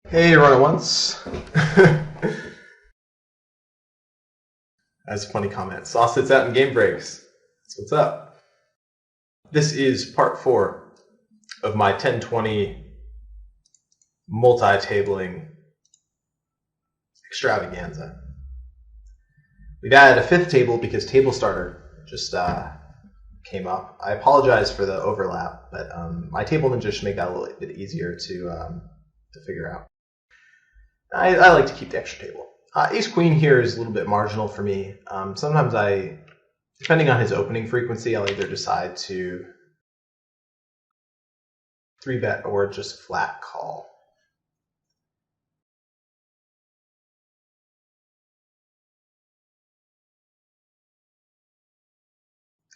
Hey, run it once. That's a funny comment. Sauce sits out in game breaks. That's what's up. This is part 4 of my 1020 multi-tabling extravaganza. We've added a 5th table because table starter just came up. I apologize for the overlap, but my table ninja should make that a little bit easier to figure out. I like to keep the extra table. Ace Queen here is a little bit marginal for me. Sometimes depending on his opening frequency, I'll either decide to 3-bet or just flat call.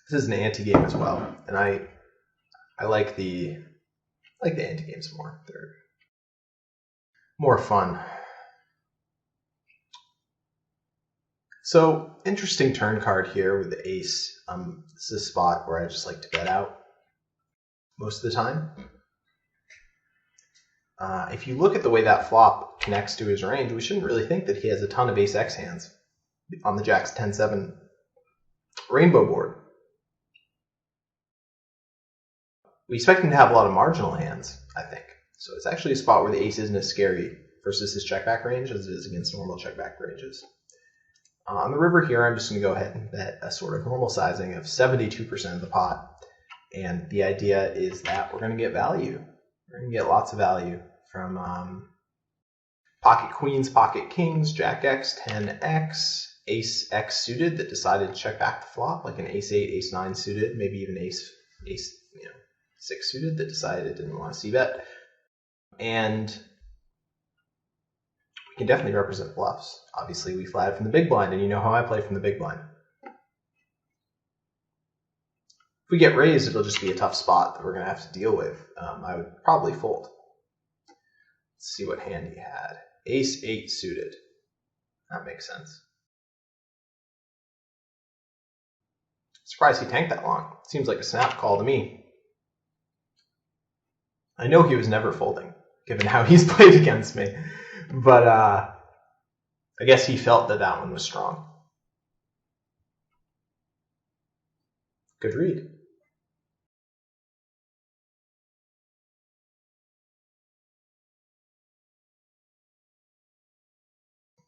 This is an anti-game as well, and I like the anti-games more. They're more fun. So, interesting turn card here with the ace. This is a spot where I just like to bet out most of the time. If you look at the way that flop connects to his range, we shouldn't really think that he has a ton of ace-x hands on the Jack's 10-7 rainbow board. We expect him to have a lot of marginal hands, I think. So it's actually a spot where the ace isn't as scary versus his check-back range as it is against normal check-back ranges. On the river here, I'm just going to go ahead and bet a sort of normal sizing of 72% of the pot. And the idea is that we're going to get value. We're going to get lots of value from pocket queens, pocket kings, jack x, 10x, ace x suited that decided to check back the flop, like an ace 8, ace 9 suited, maybe even ace 6 suited that decided it didn't want to c-bet. And we can definitely represent bluffs. Obviously, we flatted from the big blind, and you know how I play from the big blind. If we get raised, it'll just be a tough spot that we're going to have to deal with. I would probably fold. Let's see what hand he had. Ace 8 suited. That makes sense. Surprised he tanked that long. Seems like a snap call to me. I know he was never folding, given how he's played against me. But I guess he felt that that one was strong. Good read.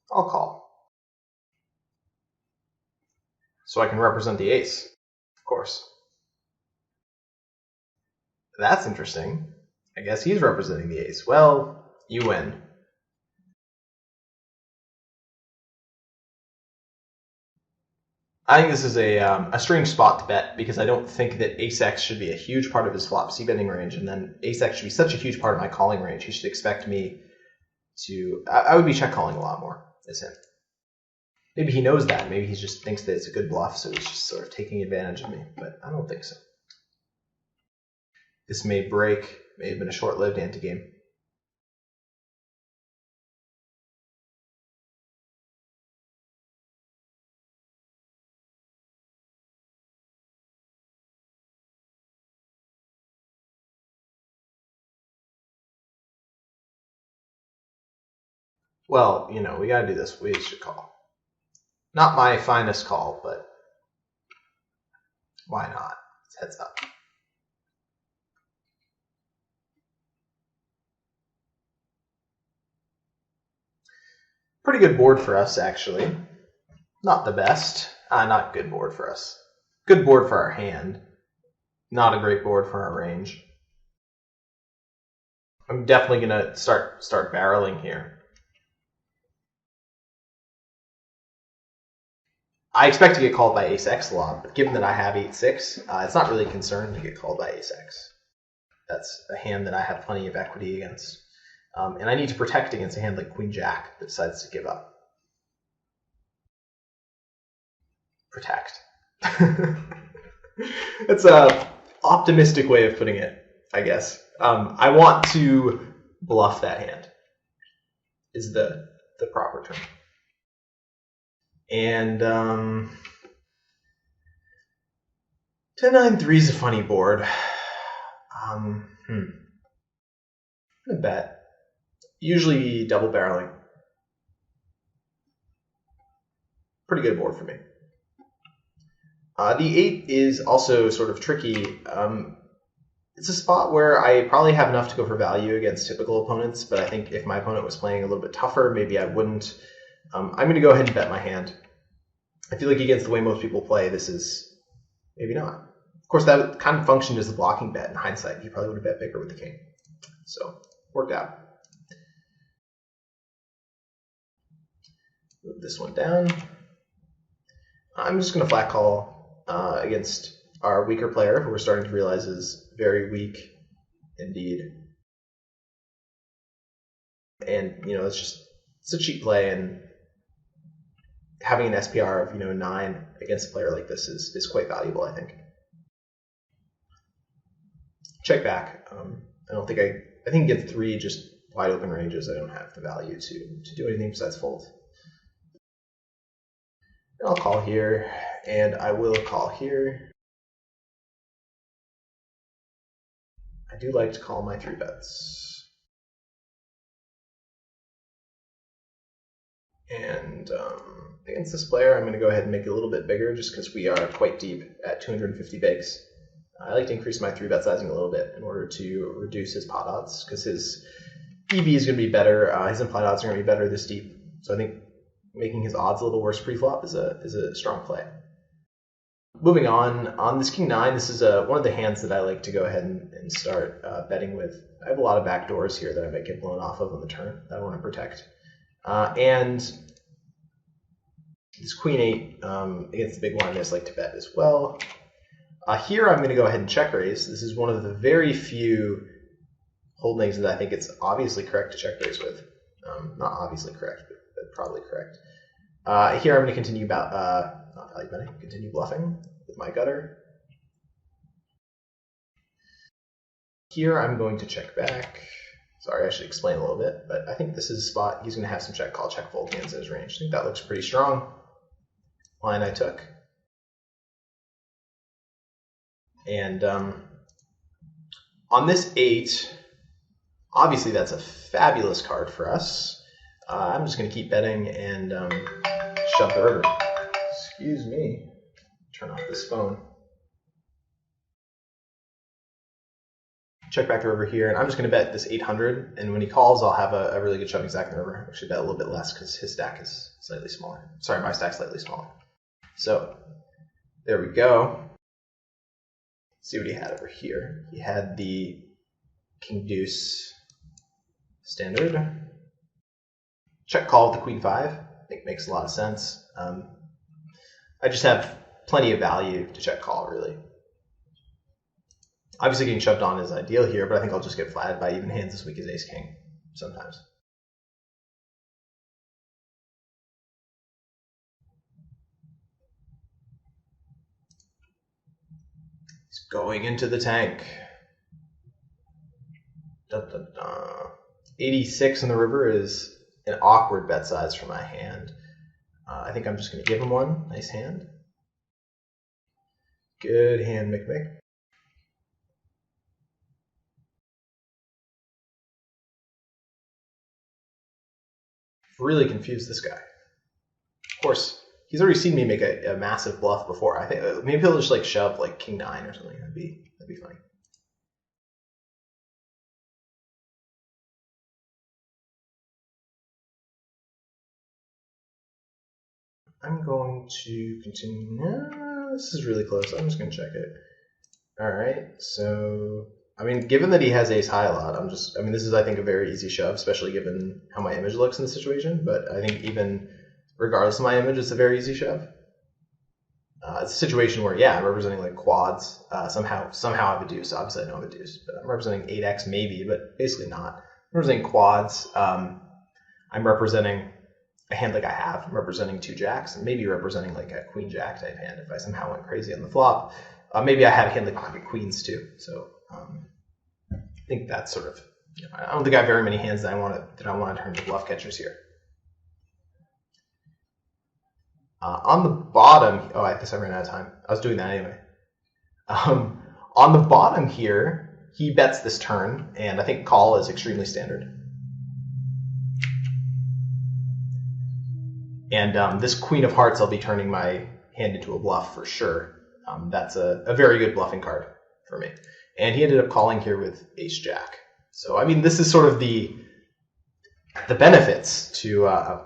I'll call. So I can represent the ace, of course. That's interesting. I guess he's representing the ace. Well, you win. I think this is a strange spot to bet because I don't think that ace-x should be a huge part of his flop c-betting range, and then ace-x should be such a huge part of my calling range. He should expect me to... I would be check calling a lot more as him. Maybe he knows that. Maybe he just thinks that it's a good bluff, so he's just sort of taking advantage of me, but I don't think so. This may break, may have been a short-lived anti-game. Well, you know, we gotta do this. We should call. Not my finest call, but why not? It's heads up. Pretty good board for us, actually. Not the best. Not good board for us. Good board for our hand. Not a great board for our range. I'm definitely gonna start barreling here. I expect to get called by ace-x a lot, but given that I have 8-6, it's not really a concern to get called by ace-x. That's a hand that I have plenty of equity against. And I need to protect against a hand like queen-jack that decides to give up. Protect. That's an optimistic way of putting it, I guess. I want to bluff that hand, is the proper term. And 10-9-3 is a funny board. I'm gonna bet. Usually double barreling. Pretty good board for me. The 8 is also sort of tricky. It's a spot where I probably have enough to go for value against typical opponents, but I think if my opponent was playing a little bit tougher, maybe I wouldn't. I'm going to go ahead and bet my hand. I feel like against the way most people play, this is maybe not. Of course, that kind of functioned as a blocking bet in hindsight. He probably would have bet bigger with the king. So, worked out. Move this one down. I'm just going to flat call against our weaker player, who we're starting to realize is very weak indeed. And, it's a cheap play, and having an SPR of, 9 against a player like this is quite valuable, I think. Check back. I think against 3 just wide open ranges, I don't have the value to do anything besides fold. And I'll call here, and I will call here. I do like to call my 3 bets. And against this player, I'm going to go ahead and make it a little bit bigger just because we are quite deep at 250 bigs. I like to increase my 3 bet sizing a little bit in order to reduce his pot odds because his EV is going to be better. His implied odds are going to be better this deep. So I think making his odds a little worse pre-flop is a strong play. Moving on this king 9, this is one of the hands that I like to go ahead and start betting with. I have a lot of back doors here that I might get blown off of on the turn that I want to protect. And this queen 8 against the big blind, I just like to bet as well. Here I'm going to go ahead and check raise. This is one of the very few holdings that I think it's obviously correct to check raise with. Not obviously correct, but probably correct. Here I'm going to continue not value betting, continue bluffing with my gutter. Here I'm going to check back. Sorry, I should explain a little bit, but I think this is a spot he's going to have some check call, check fold hands in his range. I think that looks pretty strong. Line I took. And on this 8, obviously that's a fabulous card for us. I'm just going to keep betting and shove the river. Excuse me. Turn off this phone. Check back the river here, and I'm just going to bet this 800, and when he calls, I'll have a really good shoving stack in the river. I should bet a little bit less because his stack is slightly smaller. Sorry, my stack's slightly smaller. So, there we go. Let's see what he had over here. He had the king deuce standard. Check call with the queen 5. I think makes a lot of sense. I just have plenty of value to check call, really. Obviously, getting shoved on is ideal here, but I think I'll just get flatted by even hands as weak as ace-king sometimes. He's going into the tank. 86 in the river is an awkward bet size for my hand. I think I'm just going to give him one. Nice hand. Good hand, Mick. Really confused this guy. Of course, he's already seen me make a massive bluff before. I think maybe he'll just like shove like king 9 or something. That'd be funny. I'm going to continue. No, this is really close. I'm just going to check it. All right. So, I mean, given that he has ace high a lot, this is, I think, a very easy shove, especially given how my image looks in the situation. But I think even regardless of my image, it's a very easy shove. It's a situation where, yeah, I'm representing like quads. Somehow I have a deuce. Obviously, I don't have a deuce, but I'm representing 8x maybe, but basically not. I'm representing quads. I'm representing a hand like I have. I'm representing 2 jacks, and maybe representing like a queen jack type hand if I somehow went crazy on the flop. Maybe I have a hand like pocket queens too. So I think that's sort of. I don't think I have very many hands that I want to turn to bluff catchers here. On the bottom, I guess I ran out of time. I was doing that anyway. On the bottom here, he bets this turn, and I think call is extremely standard. And this queen of hearts, I'll be turning my hand into a bluff for sure. That's a very good bluffing card for me. And he ended up calling here with ace jack. So, I mean, this is sort of the benefits to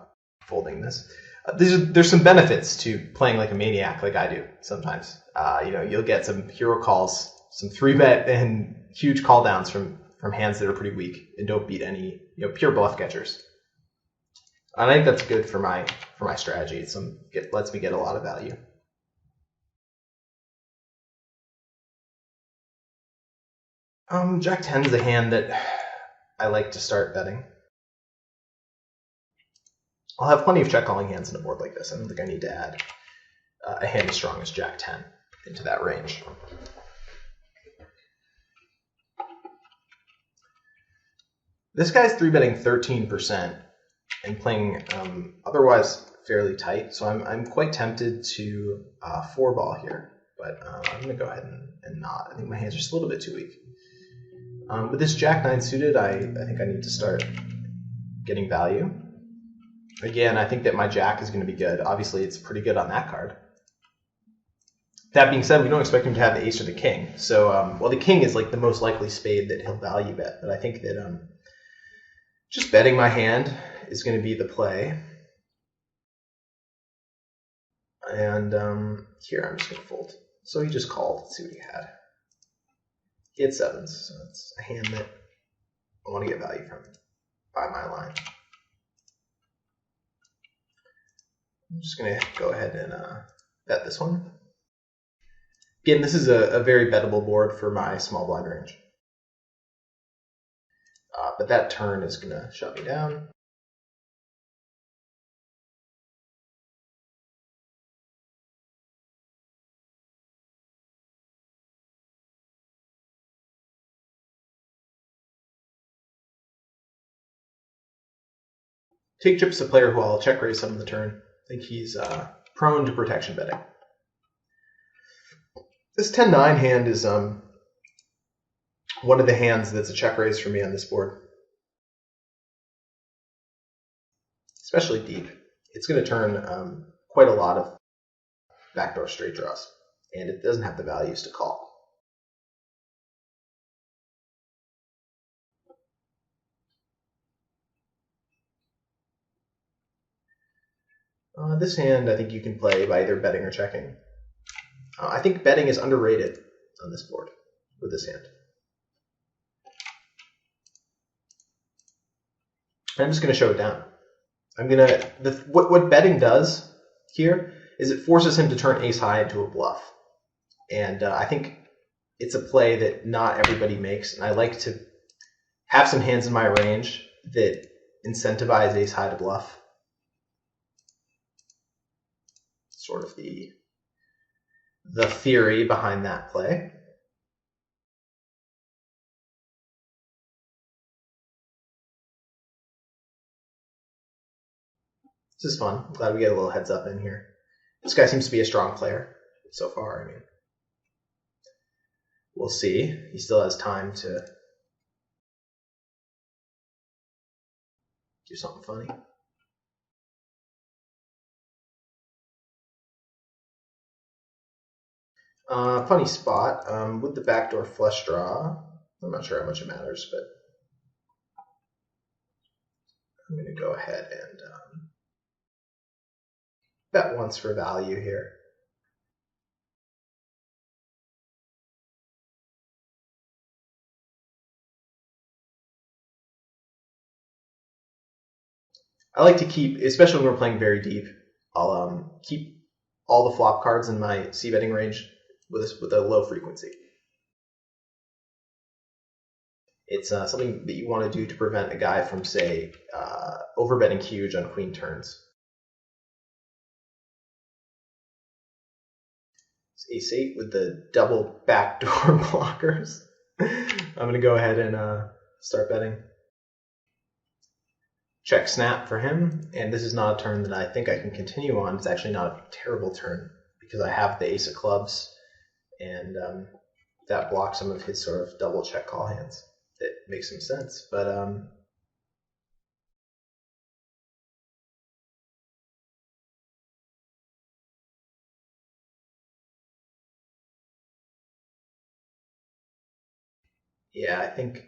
folding this. There's some benefits to playing like a maniac like I do sometimes. You'll get some hero calls, some 3-bet and huge call downs from hands that are pretty weak and don't beat any pure bluff catchers. And I think that's good for my strategy. It lets me get a lot of value. Jack 10 is a hand that I like to start betting. I'll have plenty of check calling hands in a board like this. I don't think I need to add a hand as strong as Jack 10 into that range. This guy's 3-betting 13% and playing otherwise fairly tight, so I'm quite tempted to 4-ball here, but I'm going to go ahead and not. I think my hand's just a little bit too weak. With this Jack 9 suited, I think I need to start getting value. Again, I think that my Jack is going to be good. Obviously, it's pretty good on that card. That being said, we don't expect him to have the ace or the king. So, well, the king is like the most likely spade that he'll value bet, but I think that just betting my hand is going to be the play. And here I'm just going to fold. So he just called. Let's see what he had. He had 7s, so it's a hand that I want to get value from by my line. I'm just going to go ahead and bet this one. Again, this is a very bettable board for my small blind range. But that turn is going to shut me down. Take Chip's a player who I'll check raise some of the turn. I think he's prone to protection betting. This 10-9 hand is one of the hands that's a check raise for me on this board. Especially deep. It's going to turn quite a lot of backdoor straight draws, and it doesn't have the values to call. This hand I think you can play by either betting or checking. I think betting is underrated on this board with this hand. I'm just going to show it down. What betting does here is it forces him to turn ace high into a bluff. And I think it's a play that not everybody makes. And I like to have some hands in my range that incentivize ace high to bluff. Sort of the theory behind that play. This is fun. I'm glad we get a little heads up in here. This guy seems to be a strong player so far. I mean, we'll see. He still has time to do something funny. Funny spot with the backdoor flush draw. I'm not sure how much it matters, but I'm going to go ahead and bet once for value here. I like to keep, especially when we're playing very deep, I'll keep all the flop cards in my c-betting range with a low frequency. It's something that you want to do to prevent a guy from, say, overbetting huge on queen turns. It's ace-8 with the double backdoor blockers. I'm going to go ahead and start betting. Check snap for him, and this is not a turn that I think I can continue on. It's actually not a terrible turn because I have the ace of clubs, and that blocks some of his sort of double check call hands. It makes some sense, but Yeah, I think.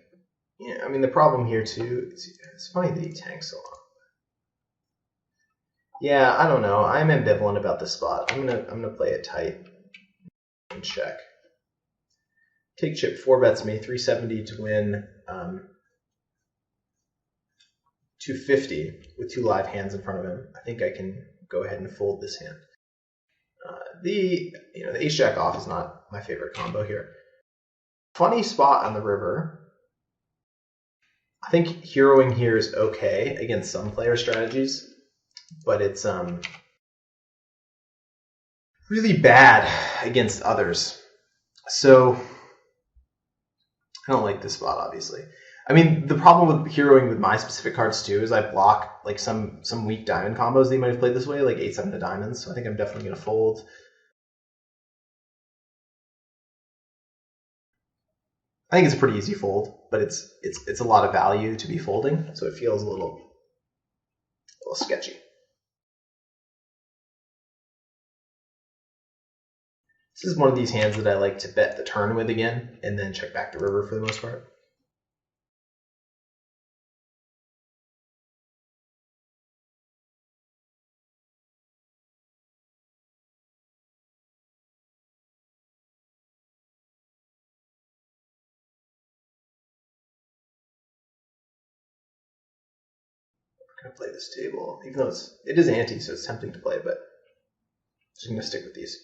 Yeah, I mean the problem here too. It's funny that he tanks so long. Yeah, I don't know. I'm ambivalent about this spot. I'm gonna play it tight and check. Take chip 4 bets me 370 to win 250 with 2 live hands in front of him. I think I can go ahead and fold this hand. The ace jack off is not my favorite combo here. Funny spot on the river. I think heroing here is okay against some player strategies, but it's really bad against others. So I don't like this spot, obviously. I mean, the problem with heroing with my specific cards too is I block like some weak diamond combos they might have played this way, like 8-7 to diamonds. So I think I'm definitely going to fold. I think it's a pretty easy fold, but it's a lot of value to be folding, so it feels a little sketchy. This is one of these hands that I like to bet the turn with again, and then check back the river for the most part. I'm going to play this table, even though it is ante, so it's tempting to play, but I'm just going to stick with these.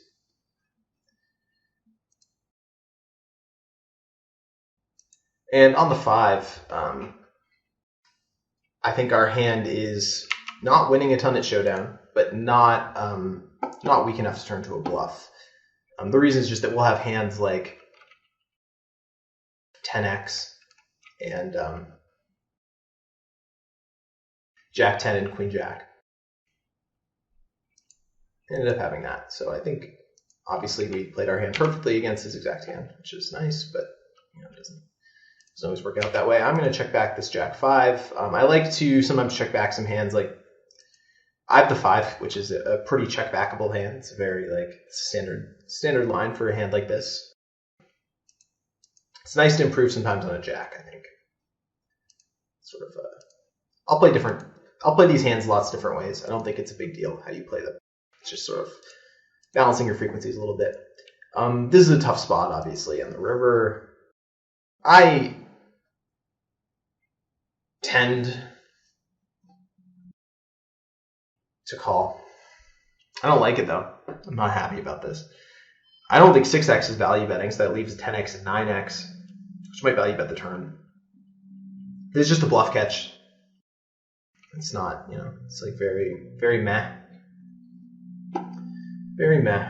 And on the 5, I think our hand is not winning a ton at showdown, but not weak enough to turn to a bluff. The reason is just that we'll have hands like 10x and Jack 10 and Queen Jack. Ended up having that, so I think obviously we played our hand perfectly against his exact hand, which is nice, but it doesn't always work out that way. I'm going to check back this Jack 5. I like to sometimes check back some hands like I have the 5, which is a pretty check backable hand. It's a very like standard line for a hand like this. It's nice to improve sometimes on a Jack, I think. Sort of, I'll play these hands lots of different ways. I don't think it's a big deal how you play them. It's just sort of balancing your frequencies a little bit. This is a tough spot, obviously, on the river. I tend to call. I don't like it, though. I'm not happy about this. I don't think 6x is value betting, so that leaves 10x and 9x, which might value bet the turn. This is just a bluff catch. It's not, it's like very, very meh. Very meh.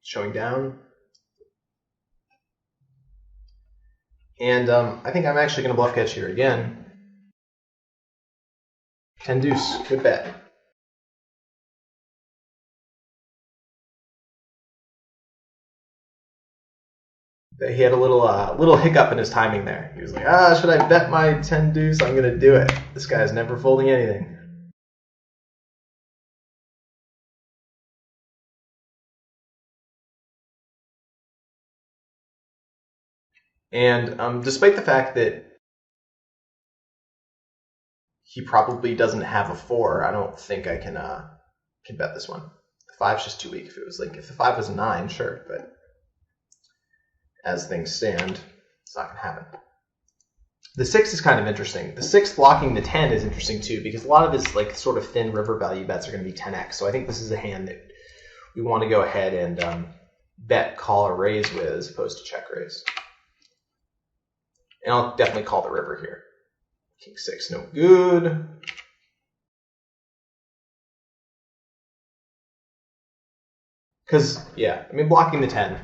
Showing down. And I think I'm actually going to bluff catch here again. 10 deuce, good bet. He had a little hiccup in his timing there. He was like, should I bet my 10 deuce? I'm going to do it. This guy's never folding anything. And despite the fact that he probably doesn't have a 4, I don't think I can bet this one. The 5's just too weak. If the 5 was a 9, sure, but as things stand, it's not going to happen. The 6 is kind of interesting. The 6 blocking the 10 is interesting too, because a lot of his like sort of thin river value bets are going to be 10x. So I think this is a hand that we want to go ahead and bet, call, or raise with, as opposed to check raise. And I'll definitely call the river here. King 6, no good. Because, yeah, I mean, blocking the 10.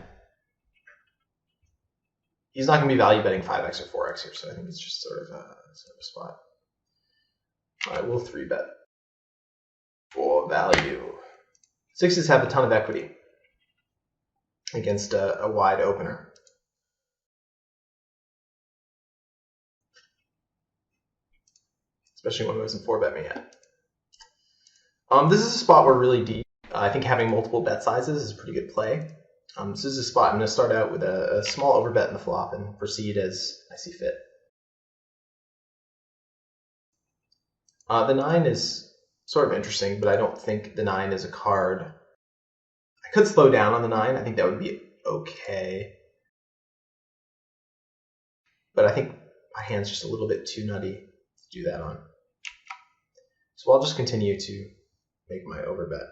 He's not going to be value betting 5x or 4x here, so I think it's just sort of a spot. All right, we'll 3-bet for value. 6s have a ton of equity against a wide opener. especially when he wasn't 4-bet me yet. This is a spot where really deep. I think having multiple bet sizes is a pretty good play. This is a spot I'm going to start out with a small overbet in the flop and proceed as I see fit. The 9 is sort of interesting, but I don't think the 9 is a card. I could slow down on the 9. I think that would be okay. But I think my hand's just a little bit too nutty to do that on. So I'll just continue to make my overbet.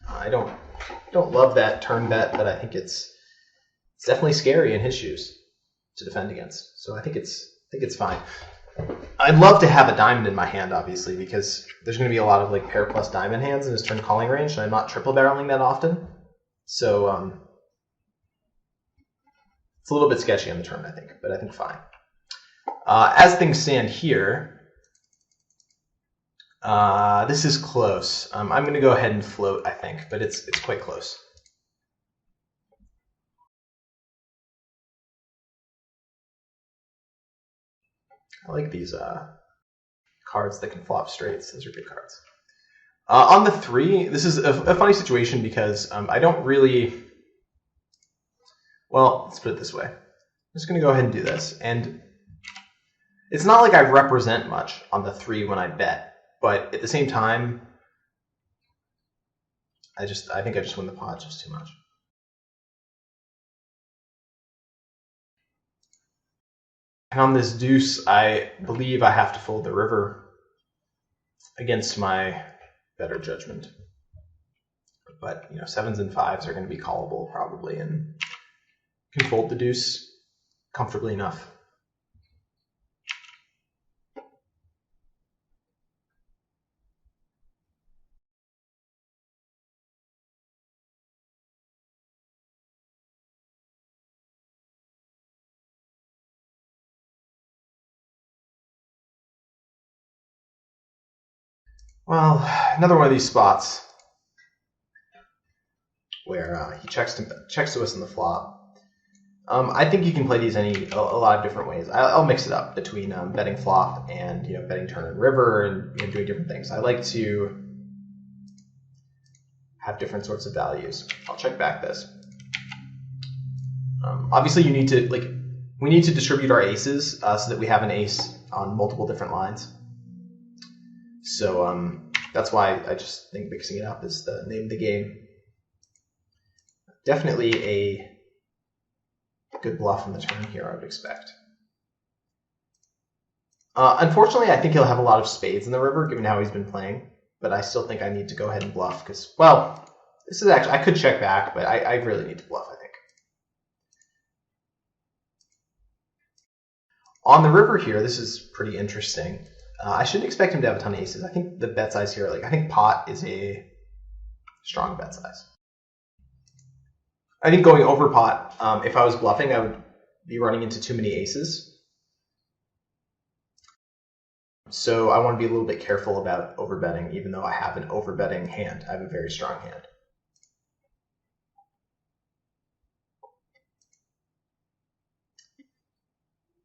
I don't love that turn bet, but I think it's definitely scary in his shoes to defend against. So I think it's fine. I'd love to have a diamond in my hand, obviously, because there's going to be a lot of like pair plus diamond hands in his turn calling range, and I'm not triple barreling that often. So it's a little bit sketchy on the turn, I think, but I think fine. As things stand here, this is close. I'm going to go ahead and float, I think, but it's quite close. I like these cards that can flop straights. Those are good cards. On the 3, this is a funny situation because I don't really... Well, let's put it this way. I'm just going to go ahead and do this. And it's not like I represent much on the 3 when I bet, but at the same time, I think I just win the pot just too much. And on this deuce, I believe I have to fold the river against my better judgment. But 7s and 5s are going to be callable probably, and can fold the deuce comfortably enough. Well, another one of these spots where he checks to us in the flop. I think you can play these a lot of different ways. I'll mix it up between betting flop and betting turn and river and doing different things. I like to have different sorts of values. I'll check back this. Obviously, we need to distribute our aces so that we have an ace on multiple different lines. So that's why I just think mixing it up is the name of the game. Definitely a good bluff on the turn here, I would expect. Unfortunately, I think he'll have a lot of spades in the river, given how he's been playing. But I still think I need to go ahead and bluff because, well, this is actually, I could check back, but I really need to bluff, I think. On the river here, this is pretty interesting. I shouldn't expect him to have a ton of aces. I think the bet size here, I think pot is a strong bet size. I think going over pot, if I was bluffing, I would be running into too many aces. So I want to be a little bit careful about overbetting, even though I have an overbetting hand. I have a very strong hand.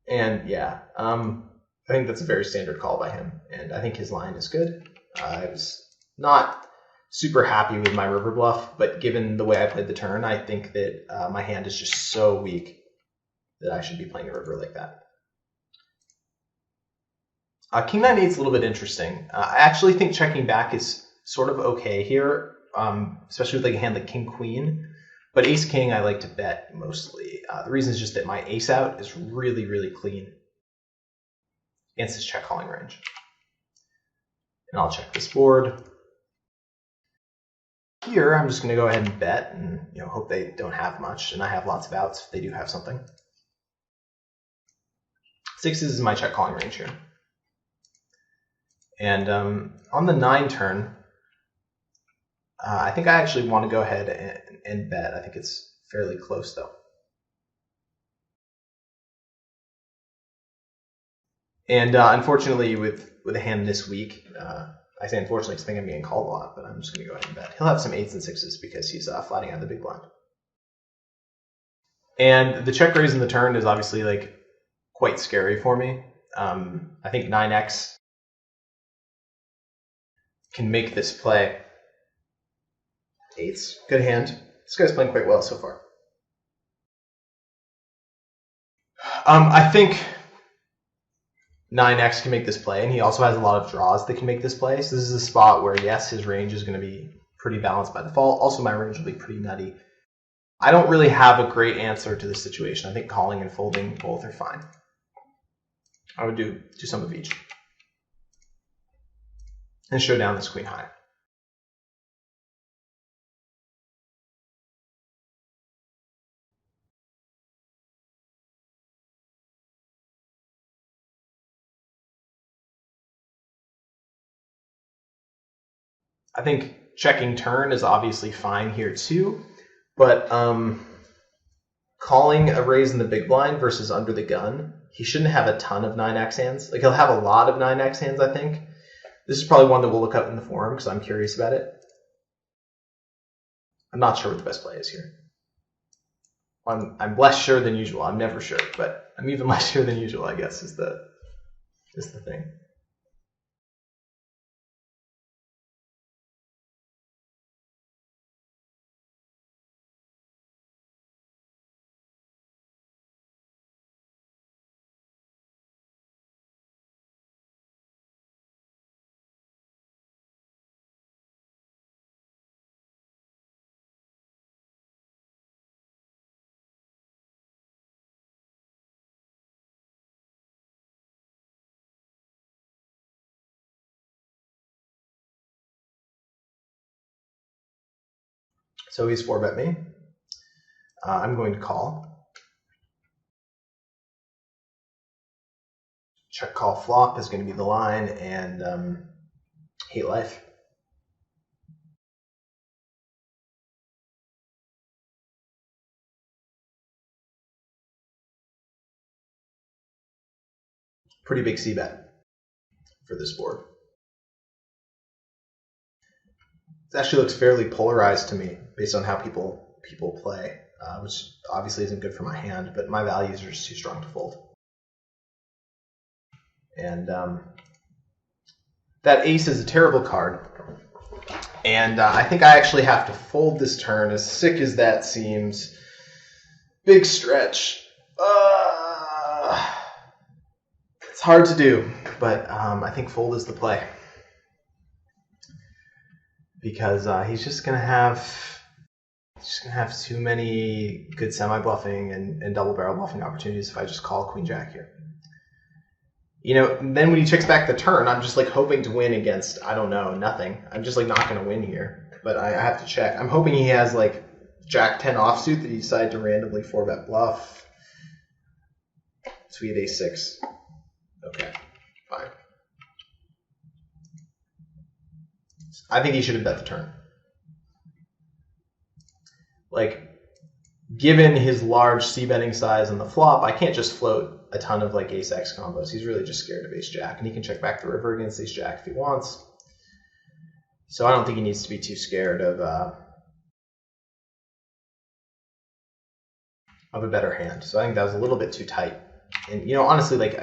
And yeah, I think that's a very standard call by him, and I think his line is good. I was not super happy with my river bluff, but given the way I played the turn, I think that my hand is just so weak that I should be playing a river like that. King 9-8 is a little bit interesting. I actually think checking back is sort of okay here, especially with a hand like King Queen. But Ace King I like to bet mostly. The reason is just that my ace out is really, really clean against his check calling range. And I'll check this board. Here, I'm just going to go ahead and bet and hope they don't have much, and I have lots of outs if they do have something. 6s is my check calling range here. And on the 9 turn, I think I actually want to go ahead and bet. I think it's fairly close, though. And unfortunately, with a hand this weak, I say unfortunately because I think I'm getting called a lot, but I'm just going to go ahead and bet. He'll have some 8s and 6s because he's flatting out the big blind. And the check raise in the turn is obviously quite scary for me. I think 9x can make this play. Eights, good hand. This guy's playing quite well so far. I think 9x can make this play, and he also has a lot of draws that can make this play. So this is a spot where, yes, his range is going to be pretty balanced by default. Also, my range will be pretty nutty. I don't really have a great answer to this situation. I think calling and folding both are fine. I would do some of each. And show down this queen high. I think checking turn is obviously fine here too, but calling a raise in the big blind versus under the gun, he shouldn't have a ton of 9x hands. Like, he'll have a lot of 9x hands, I think. This is probably one that we'll look up in the forum because I'm curious about it. I'm not sure what the best play is here. I'm less sure than usual. I'm never sure, but I'm even less sure than usual, I guess, is the thing. So he's 4-bet me. I'm going to call. Check call flop is going to be the line, and hate life. Pretty big c-bet for this board. It actually looks fairly polarized to me based on how people play, which obviously isn't good for my hand, but my values are just too strong to fold. And that ace is a terrible card, and I think I actually have to fold this turn, as sick as that seems. Big stretch. It's hard to do, but I think fold is the play. Because he's just gonna have too many good semi-bluffing and double barrel bluffing opportunities if I just call Queen Jack here. You know, then when he checks back the turn, I'm just like hoping to win against, I don't know, nothing. I'm just like not gonna win here, but I have to check. I'm hoping he has like Jack 10 offsuit that he decided to randomly 4-bet bluff. So we have ace-6. Okay, fine. I think he should have bet the turn. Like, given his large c-betting size on the flop, I can't just float a ton of like ace-x combos. He's really just scared of ace-jack, and he can check back the river against ace-jack if he wants. So I don't think he needs to be too scared of a better hand. So I think that was a little bit too tight. And, you know, honestly, like,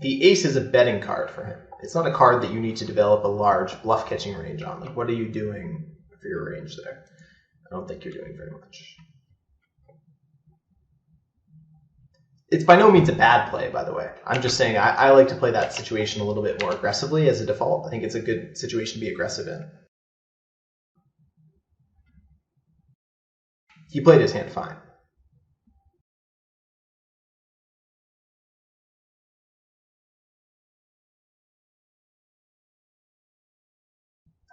the ace is a betting card for him. It's not a card that you need to develop a large bluff catching range on. Like, what are you doing for your range there? I don't think you're doing very much. It's by no means a bad play, by the way. I'm just saying I like to play that situation a little bit more aggressively as a default. I think it's a good situation to be aggressive in. He played his hand fine.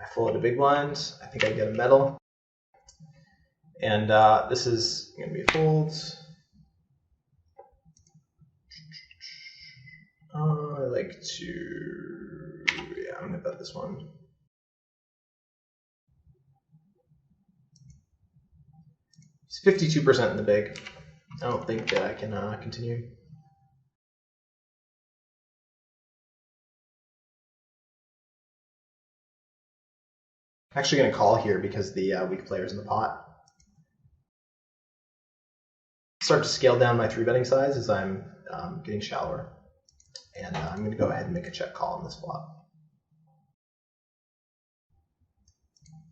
I fold a big blind. I think I get a medal. And this is going to be a fold. I like to, yeah, I'm going to bet this one. It's 52% in the big. I don't think that I can continue. I'm actually going to call here because the weak player's in the pot. Start to scale down my 3-betting size as I'm getting shallower. And I'm going to go ahead and make a check call on this flop.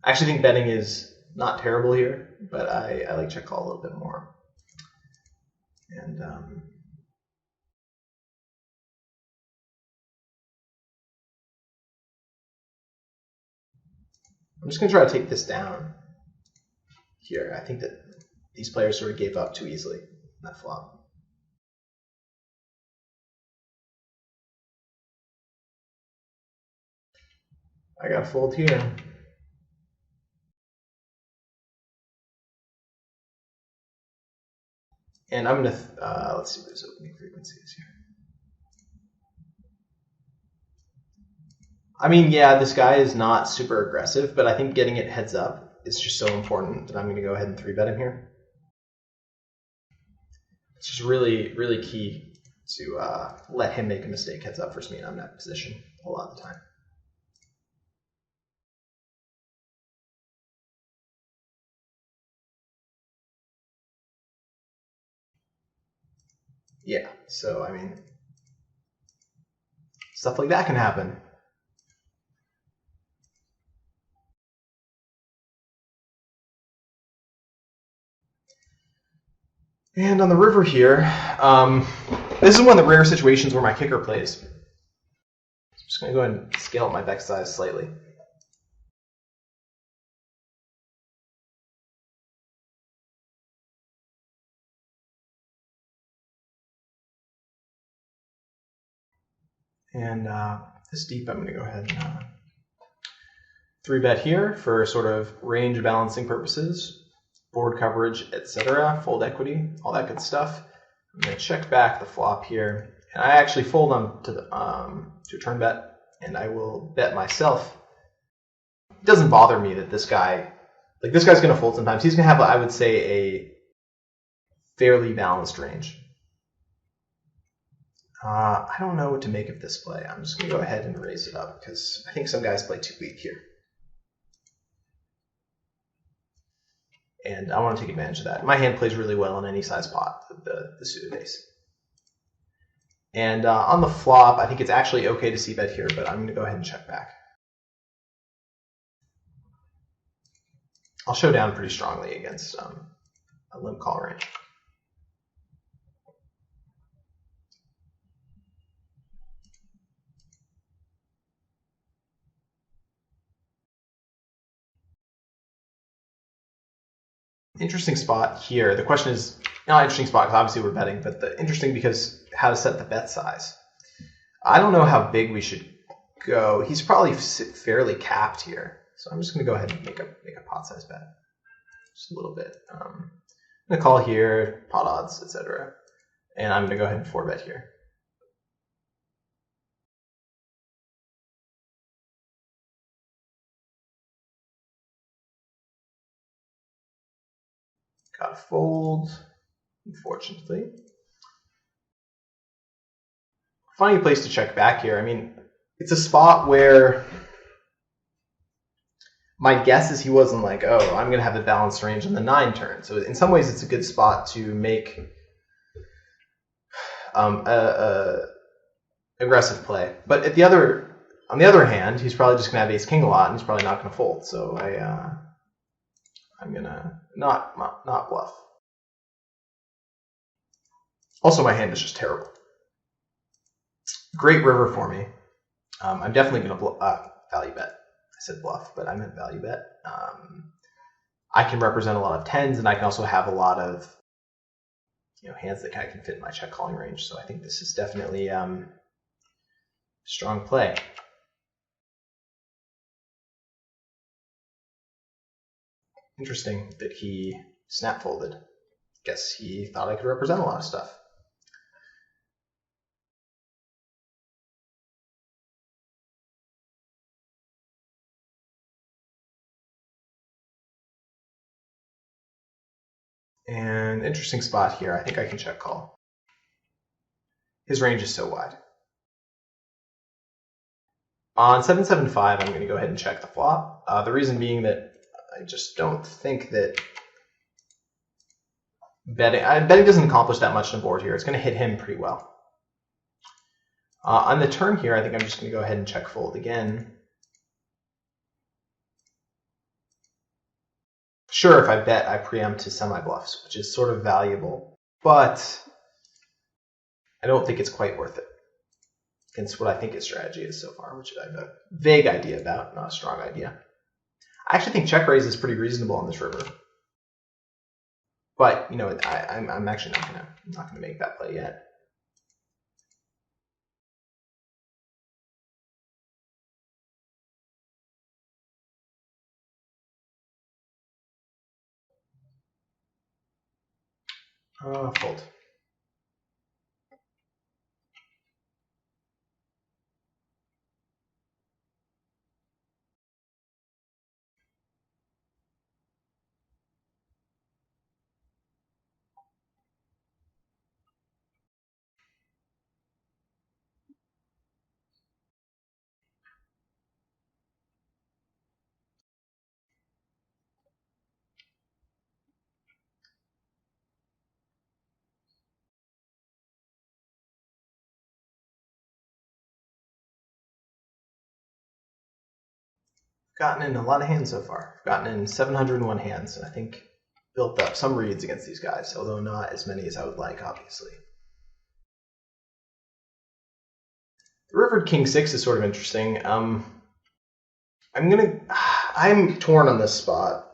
I actually think betting is not terrible here, but I like check call a little bit more. And I'm just going to try to take this down here. I think that these players sort of gave up too easily on that flop. I got to fold here. And I'm going to, let's see what his opening frequency is here. I mean, yeah, this guy is not super aggressive, but I think getting it heads up is just so important that I'm going to go ahead and 3-bet him here. It's just really, really key to let him make a mistake heads up versus me, and I'm in that position a lot of the time. Yeah, so I mean, stuff like that can happen. And on the river here, this is one of the rare situations where my kicker plays. So I'm just going to go ahead and scale up my deck size slightly. And this deep, I'm going to go ahead and 3-bet here for sort of range balancing purposes, board coverage, etc., fold equity, all that good stuff. I'm going to check back the flop here, and I actually fold them to a turn bet, and I will bet myself. It doesn't bother me that this guy, like this guy's going to fold sometimes. He's going to have, I would say, a fairly balanced range. I don't know what to make of this play. I'm just going to go ahead and raise it up because I think some guys play too weak here. And I want to take advantage of that. My hand plays really well in any size pot, the suited ace. And on the flop, I think it's actually okay to c-bet here, but I'm going to go ahead and check back. I'll show down pretty strongly against a limp call range. Interesting spot here. The question is not interesting spot because obviously we're betting, but the interesting because how to set the bet size. I don't know how big we should go. He's probably fairly capped here, so I'm just going to go ahead and make a pot size bet, just a little bit. I'm going to call here, pot odds, etc., and I'm going to go ahead and 4-bet here. Got to fold, unfortunately. Funny place to check back here. I mean, it's a spot where my guess is he wasn't like, oh, I'm going to have the balanced range on the 9 turn. So in some ways, it's a good spot to make aggressive play. But on the other hand, he's probably just going to have ace-king a lot, and he's probably not going to fold. So I'm going to not bluff. Also, my hand is just terrible. Great river for me. I'm definitely going to value bet. I said bluff, but I meant value bet. I can represent a lot of 10s, and I can also have a lot of hands that kind of can fit in my check calling range. So I think this is definitely strong play. Interesting that he snap folded. Guess he thought I could represent a lot of stuff. And interesting spot here. I think I can check call. His range is so wide. On 7-7-5, I'm going to go ahead and check the flop. The reason being that I just don't think that betting doesn't accomplish that much on the board here. It's going to hit him pretty well. On the turn here, I think I'm just going to go ahead and check fold again. Sure, if I bet, I preempt his semi-bluffs, which is sort of valuable, but I don't think it's quite worth it against what I think his strategy is so far, which I have a vague idea about, not a strong idea. I actually think check raise is pretty reasonable on this river, but I'm actually not gonna make that play yet. Fold. Gotten in a lot of hands so far. I've gotten in 701 hands, and I think built up some reads against these guys, although not as many as I would like, obviously. The river king 6 is sort of interesting. I'm torn on this spot.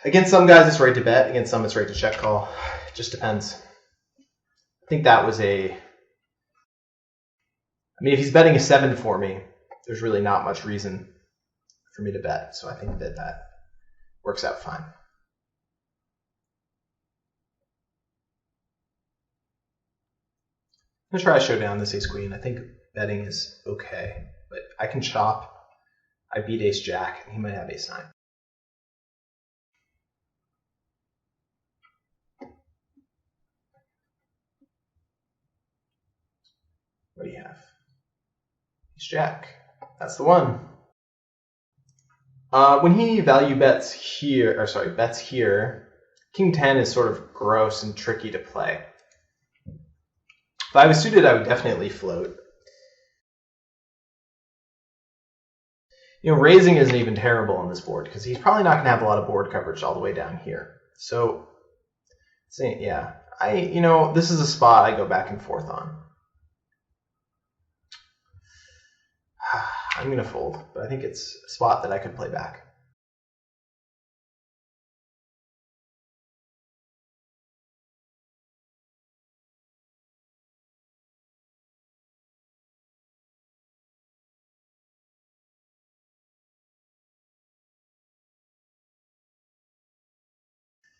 Against some guys, it's right to bet. Against some, it's right to check call. It just depends. I think that was if he's betting a 7 for me, there's really not much reason for me to bet. So I think that works out fine. I'm going to try to show down this ace queen. I think betting is okay, but I can chop. I beat ace jack, and he might have ace 9. What do you have? Ace jack. That's the one. When he value bets here, king 10 is sort of gross and tricky to play. If I was suited, I would definitely float. Raising isn't even terrible on this board because he's probably not going to have a lot of board coverage all the way down here. So, yeah, this is a spot I go back and forth on. I'm going to fold, but I think it's a spot that I could play back.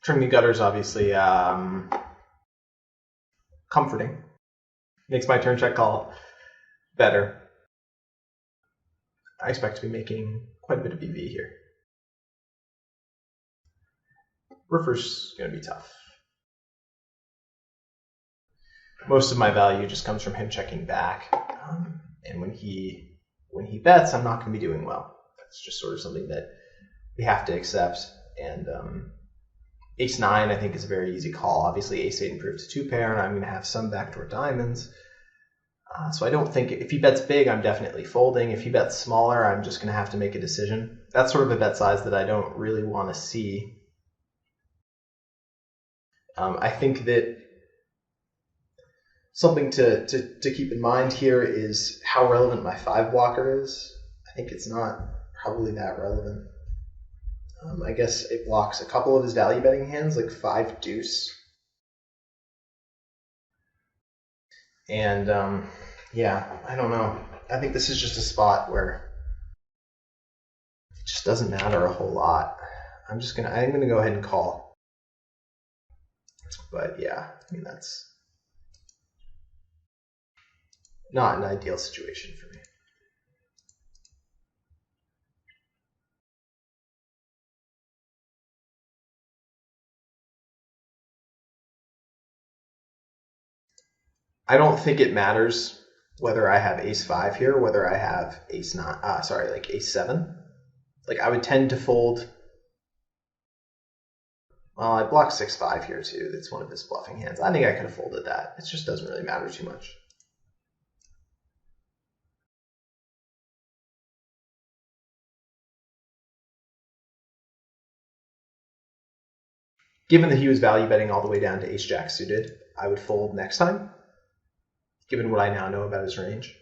Turning the gutters, obviously, comforting. Makes my turn check call better. I expect to be making quite a bit of EV here. River's going to be tough. Most of my value just comes from him checking back, and when he bets, I'm not going to be doing well. That's just sort of something that we have to accept. And ace 9, I think, is a very easy call. Obviously, ace 8 improves to 2-pair, and I'm going to have some backdoor diamonds. So I don't think if he bets big, I'm definitely folding. If he bets smaller, I'm just going to have to make a decision. That's sort of a bet size that I don't really want to see. I think that something to keep in mind here is how relevant my 5 blocker is. I think it's not probably that relevant. I guess it blocks a couple of his value betting hands, like 5 deuce. And yeah, I don't know. I think this is just a spot where it just doesn't matter a whole lot. I'm gonna go ahead and call. But yeah, that's not an ideal situation for me. I don't think it matters whether I have ace 5 here, whether I have ace 9, ace 7. Like, I would tend to fold Well, I blocked 6-5 here too. That's one of his bluffing hands. I think I could have folded that. It just doesn't really matter too much. Given that he was value betting all the way down to ace-jack suited, I would fold next time, given what I now know about his range.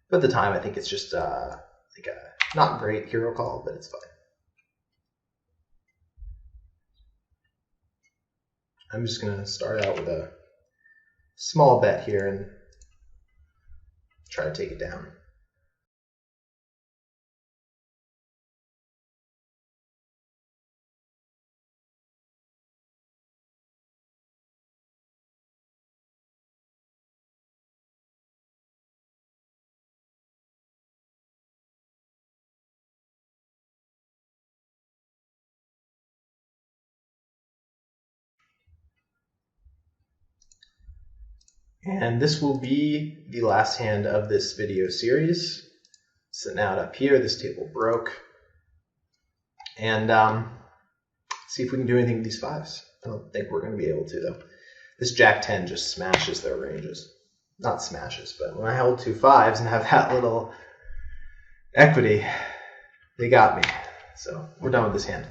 But at the time, I think it's just like a not great hero call, but it's fine. I'm just going to start out with a small bet here and try to take it down. And this will be the last hand of this video series. Sitting out up here, this table broke. And see if we can do anything with these fives. I don't think we're going to be able to, though. This Jack-10 just smashes their ranges. Not smashes, but when I hold 2 5s and have that little equity, they got me. So we're done with this hand.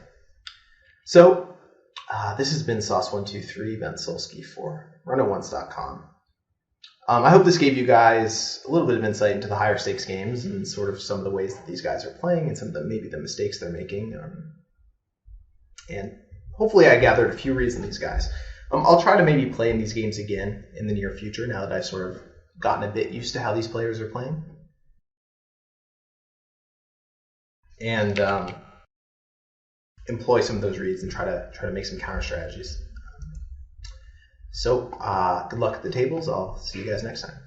So this has been Sauce123, Ben Sulsky for runotonce.com. I hope this gave you guys a little bit of insight into the higher stakes games and sort of some of the ways that these guys are playing and some of the maybe the mistakes they're making. And hopefully I gathered a few reads in these guys. I'll try to maybe play in these games again in the near future now that I've sort of gotten a bit used to how these players are playing. And employ some of those reads and try to make some counter strategies. So good luck at the tables. I'll see you guys next time.